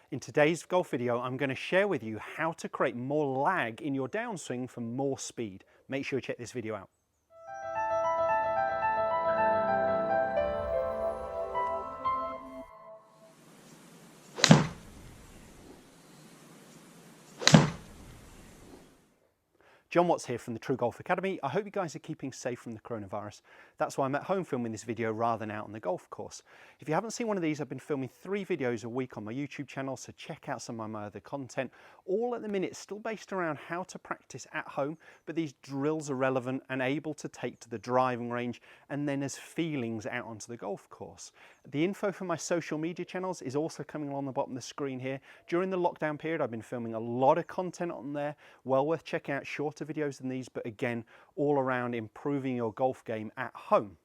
In today's golf video, I'm going to share with you how to create more lag in your downswing for more speed. Make sure you check this video out. Jon Watts here from the TruGolf Academy. I hope you guys are keeping safe from the coronavirus. That's why I'm at home filming this video rather than out on the golf course. If you haven't seen one of these, I've been filming 3 videos a week on my YouTube channel, so check out some of my other content. All at the minute still based around how to practice at home, but these drills are relevant and able to take to the driving range and then as feelings out onto the golf course. The info for my social media channels is also coming along the bottom of the screen here. During the lockdown period, I've been filming a lot of content on there, well worth checking out, shorter videos than these, but again, all around improving your golf game at home.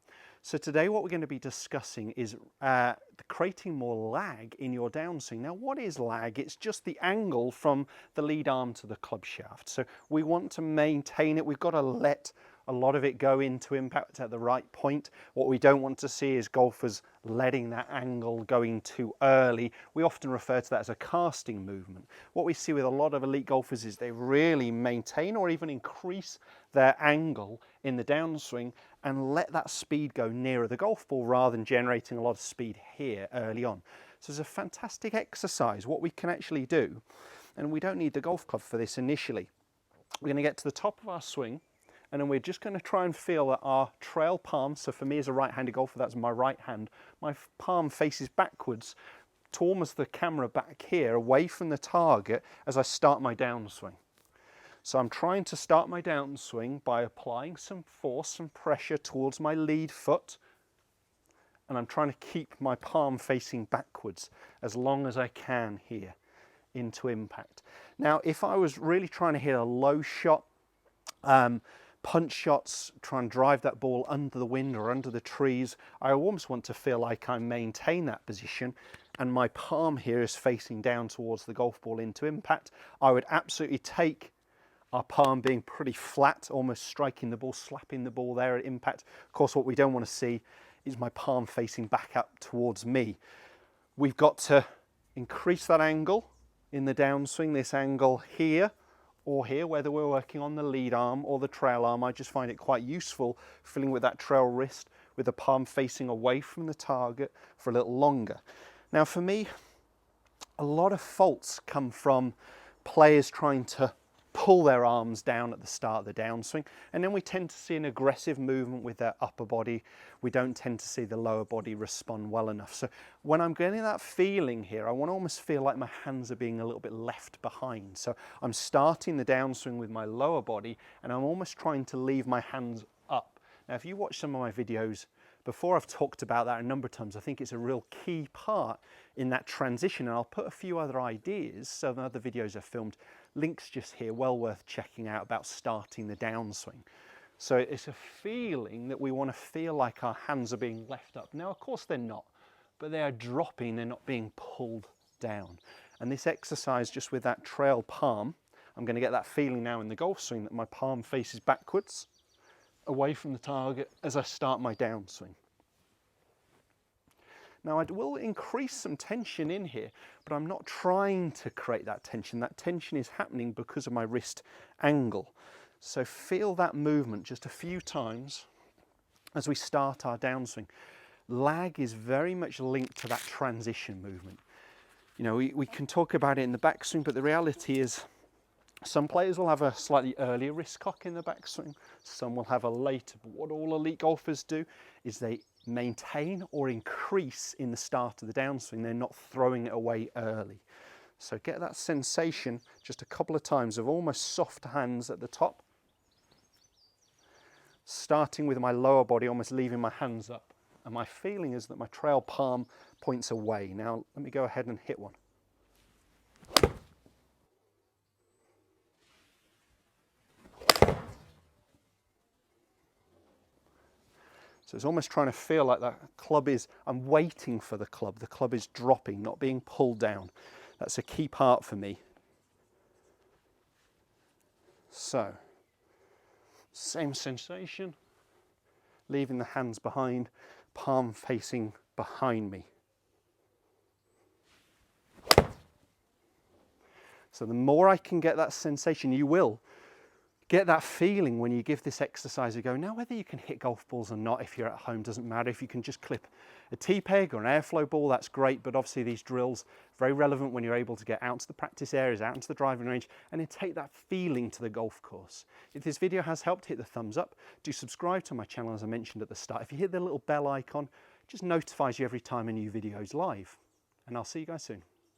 So today what we're going to be discussing is creating more lag in your downswing. Now what is lag? It's just the angle from the lead arm to the club shaft. So we want to maintain it. We've got to let a lot of it go into impact at the right point. What we don't want to see is golfers letting that angle going too early. We often refer to that as a casting movement. What we see with a lot of elite golfers is they really maintain or even increase their angle in the downswing and let that speed go nearer the golf ball rather than generating a lot of speed here early on. So it's a fantastic exercise. What we can actually do, and we don't need the golf club for this initially, we're going to get to the top of our swing, and then we're just going to try and feel that our trail palm, so for me as a right-handed golfer, that's my right hand, my palm faces backwards to almost the camera back here, away from the target as I start my downswing. So I'm trying to start my downswing by applying some force, some pressure towards my lead foot, and I'm trying to keep my palm facing backwards as long as I can here into impact. Now, if I was really trying to hit a low shot, punch shots, try and drive that ball under the wind or under the trees, I almost want to feel like I maintain that position and my palm here is facing down towards the golf ball into impact. I would absolutely take our palm being pretty flat, almost striking the ball, slapping the ball there at impact. Of course, what we don't want to see is my palm facing back up towards me. We've got to increase that angle in the downswing, this angle here or here, whether we're working on the lead arm or the trail arm. I just find it quite useful filling with that trail wrist with the palm facing away from the target for a little longer. Now for me, a lot of faults come from players trying to pull their arms down at the start of the downswing, and then we tend to see an aggressive movement with their upper body. We don't tend to see the lower body respond well enough. So when I'm getting that feeling here, I want to almost feel like my hands are being a little bit left behind. So I'm starting the downswing with my lower body and I'm almost trying to leave my hands up. Now if you watch some of my videos before, I've talked about that a number of times. I think it's a real key part in that transition, and I'll put a few other ideas, some other videos I've filmed, links just here, well worth checking out, about starting the downswing. So it's a feeling that we want to feel like our hands are being left up. Now of course they're not, but they are dropping, they're not being pulled down. And this exercise just with that trail palm, I'm going to get that feeling now in the golf swing that my palm faces backwards, away from the target as I start my downswing. Now I will increase some tension in here, but I'm not trying to create that tension. That tension is happening because of my wrist angle. So feel that movement just a few times as we start our downswing. Lag is very much linked to that transition movement. You know, we can talk about it in the backswing, but the reality is some players will have a slightly earlier wrist cock in the backswing, some will have a later, but what all elite golfers do is they maintain or increase in the start of the downswing. They're not throwing it away early. So get that sensation just a couple of times of almost soft hands at the top, starting with my lower body, almost leaving my hands up. And my feeling is that my trail palm points away. Now let me go ahead and hit one. So it's almost trying to feel like that club is, I'm waiting for the club is dropping, not being pulled down. That's a key part for me. So, same sensation, leaving the hands behind, palm facing behind me. So the more I can get that sensation, you will get that feeling when you give this exercise a go. Now, whether you can hit golf balls or not, if you're at home, doesn't matter. If you can just clip a T-peg or an airflow ball, that's great. But obviously these drills, very relevant when you're able to get out to the practice areas, out into the driving range, and then take that feeling to the golf course. If this video has helped, hit the thumbs up. Do subscribe to my channel, as I mentioned at the start. If you hit the little bell icon, it just notifies you every time a new video is live. And I'll see you guys soon.